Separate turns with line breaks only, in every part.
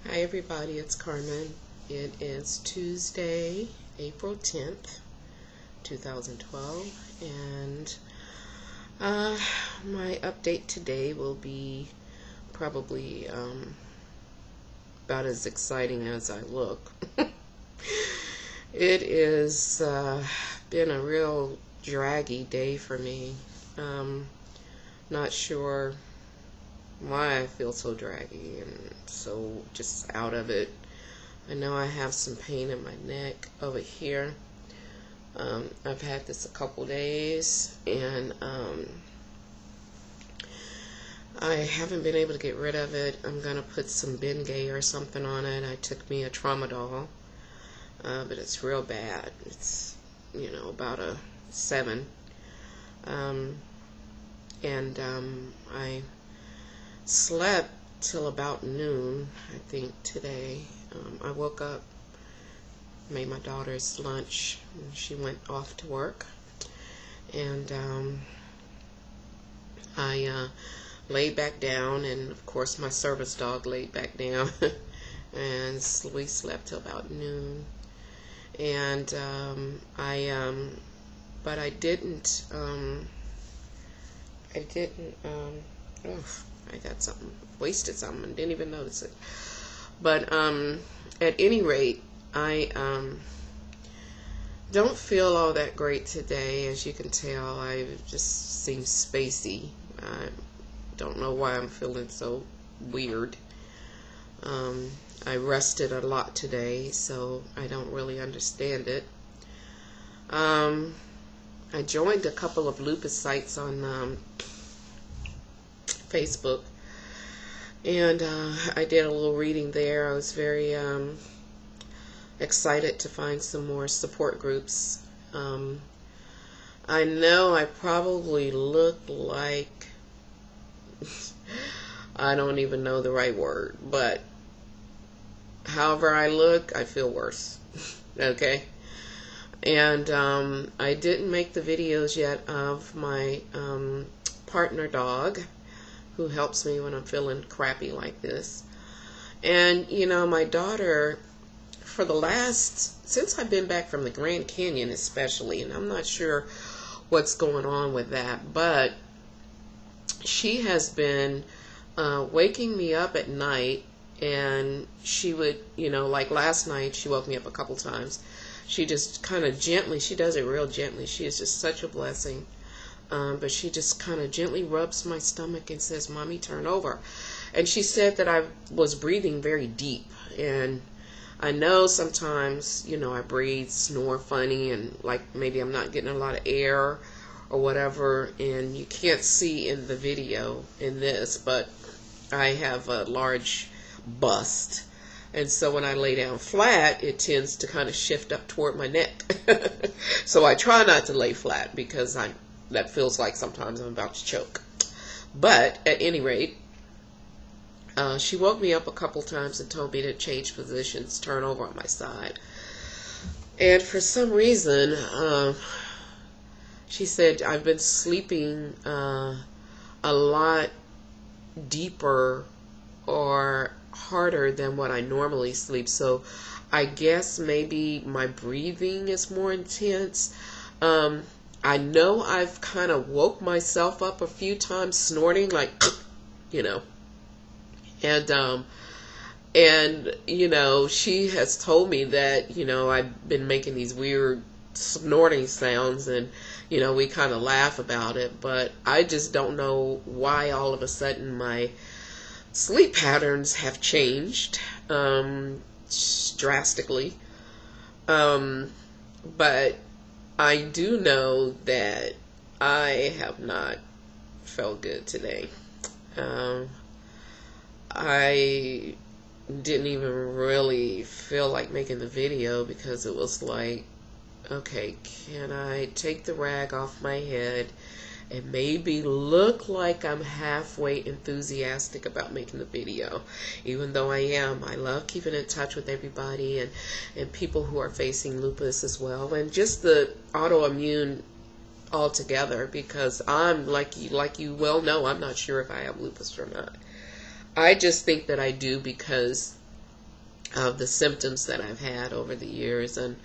Hi everybody, it's Carmen. It is Tuesday, April 10th, 2012, and my update today will be probably about as exciting as I look. It is been a real draggy day for me. Not sure why I feel so draggy and so just out of it. I know I have some pain in my neck over here. I've had this a couple days, and I haven't been able to get rid of it. I'm gonna put some Bengay or something on it. I took me a tramadol, but it's real bad. It's, you know, about a 7. I slept till about noon, I think, today. I woke up, made my daughter's lunch, and she went off to work, and I laid back down, and of course my service dog laid back down, and we slept till about noon. And but I didn't I got something, wasted something and didn't even notice it. But at any rate, I don't feel all that great today. As you can tell, I just seem spacey. I don't know why I'm feeling so weird. I rested a lot today, so I don't really understand it. I joined a couple of lupus sites on Facebook, and I did a little reading there. I was very excited to find some more support groups. I know I probably look like I don't even know the right word, but however I look, I feel worse. Okay? And I didn't make the videos yet of my partner dog, who helps me when I'm feeling crappy like this. And you know, my daughter, for the since I've been back from the Grand Canyon especially, and I'm not sure what's going on with that, but she has been waking me up at night, and she would, you know, like last night she woke me up a couple times. She just kind of gently, she does it real gently. She is just such a blessing. But she just kind of gently rubs my stomach and says, "Mommy, turn over." And she said that I was breathing very deep. And I know sometimes, you know, I breathe, snore funny, and like maybe I'm not getting a lot of air or whatever. And you can't see in the video in this, but I have a large bust. And so when I lay down flat, it tends to kind of shift up toward my neck. So I try not to lay flat because that feels like sometimes I'm about to choke. But at any rate, she woke me up a couple times and told me to change positions, turn over on my side. And for some reason, she said I've been sleeping a lot deeper or harder than what I normally sleep. So I guess maybe my breathing is more intense. I know I've kind of woke myself up a few times snorting, like, you know, and you know, she has told me that, you know, I've been making these weird snorting sounds, and you know, we kind of laugh about it, but I just don't know why all of a sudden my sleep patterns have changed drastically. But I do know that I have not felt good today. I didn't even really feel like making the video because it was like, okay, can I take the rag off my head and maybe look like I'm halfway enthusiastic about making the video? Even though I am. I love keeping in touch with everybody and people who are facing lupus as well, and just the autoimmune altogether, because I'm like you well know, I'm not sure if I have lupus or not. I just think that I do because of the symptoms that I've had over the years. And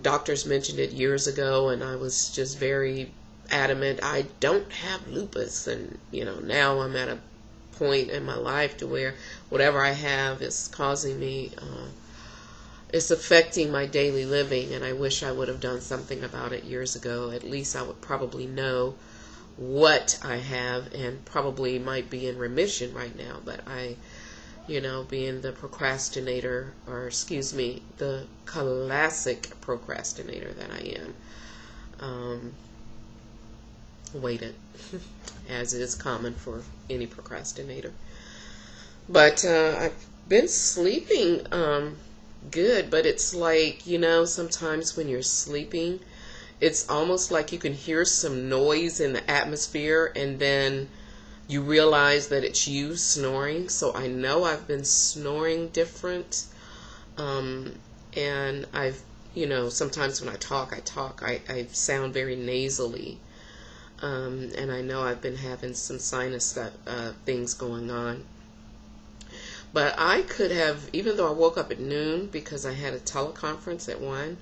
doctors mentioned it years ago, and I was just very adamant I don't have lupus. And now I'm at a point in my life to where whatever I have is causing me, it's affecting my daily living, and I wish I would have done something about it years ago. At least I would probably know what I have, and probably might be in remission right now. But I, being the procrastinator, or excuse me, the classic procrastinator that I am, waited, as is common for any procrastinator. But I've been sleeping good, but it's like, sometimes when you're sleeping, it's almost like you can hear some noise in the atmosphere, and then you realize that it's you snoring. So I know I've been snoring different, and I've, sometimes when I talk, I sound very nasally, and I know I've been having some sinus things going on. But I could have, even though I woke up at noon because I had a teleconference at 1,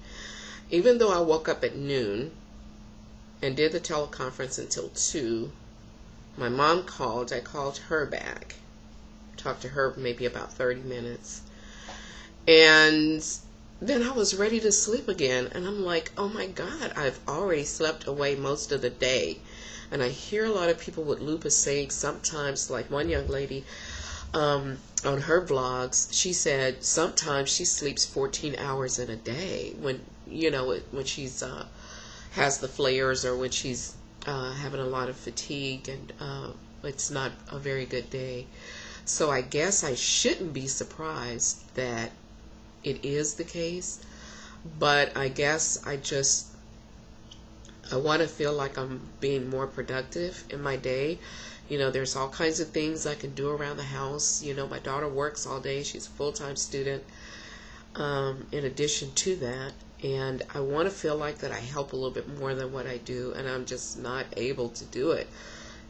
even though I woke up at noon and did the teleconference until 2, my mom called. I called her back, talked to her maybe about 30 minutes, and then I was ready to sleep again. And I'm like, oh my God, I've already slept away most of the day. And I hear a lot of people with lupus saying sometimes, like one young lady, on her vlogs, she said sometimes she sleeps 14 hours in a day when when she's has the flares, or when she's having a lot of fatigue, and it's not a very good day. So I guess I shouldn't be surprised that it is the case, but I guess I want to feel like I'm being more productive in my day. There's all kinds of things I can do around the house. My daughter works all day. She's a full-time student, in addition to that. And I want to feel like that I help a little bit more than what I do, and I'm just not able to do it.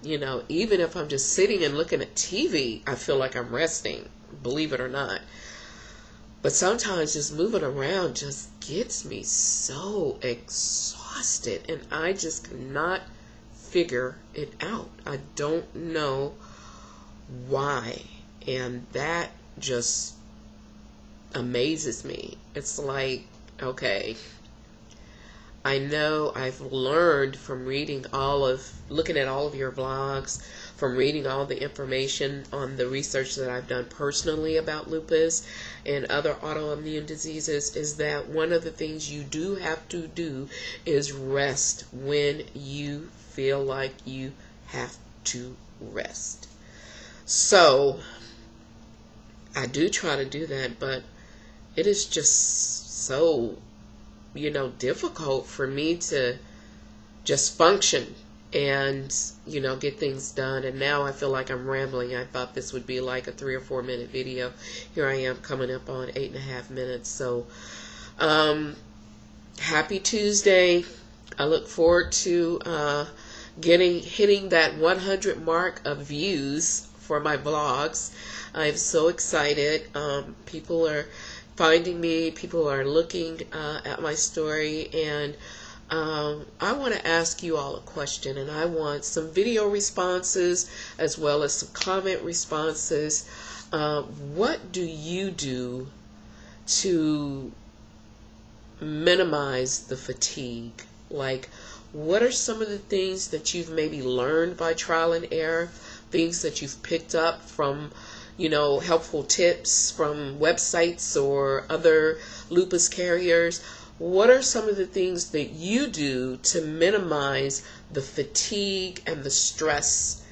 Even if I'm just sitting and looking at TV, I feel like I'm resting, believe it or not. But sometimes just moving around just gets me so exhausted, and I just cannot figure it out. I don't know why, and that just amazes me. It's like, okay, I know I've learned from looking at all of your blogs, from reading all the information on the research that I've done personally about lupus and other autoimmune diseases, is that one of the things you do have to do is rest when you feel like you have to rest. So I do try to do that, but it is just so difficult for me to just function and get things done. And now I feel like I'm rambling. I thought this would be like a 3 or 4 minute video. Here I am coming up on 8.5 minutes. So happy Tuesday. I look forward to hitting that 100 mark of views for my vlogs. I'm so excited. People are finding me. People are looking at my story, and I want to ask you all a question, and I want some video responses as well as some comment responses. What do you do to minimize the fatigue? Like, what are some of the things that you've maybe learned by trial and error, things that you've picked up from, helpful tips from websites or other lupus carriers? What are some of the things that you do to minimize the fatigue and the stress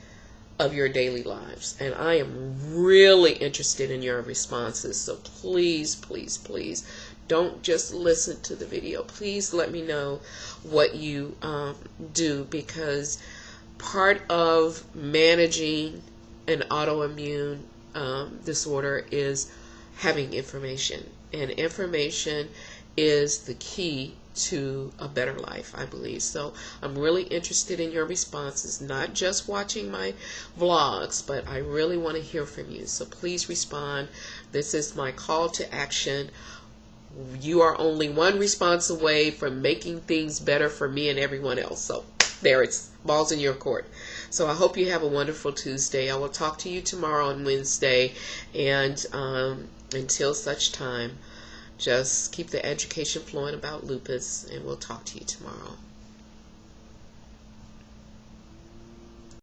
of your daily lives? And I am really interested in your responses. So please, please, please don't just listen to the video. Please let me know what you do, because part of managing an autoimmune disorder is having information. And information is the key to a better life, I believe. So I'm really interested in your responses, not just watching my vlogs, but I really want to hear from you. So please respond. This is my call to action. You are only one response away from making things better for me and everyone else. So there, it's balls in your court. So I hope you have a wonderful Tuesday. I will talk to you tomorrow on Wednesday, and until such time, just keep the education flowing about lupus, and we'll talk to you tomorrow.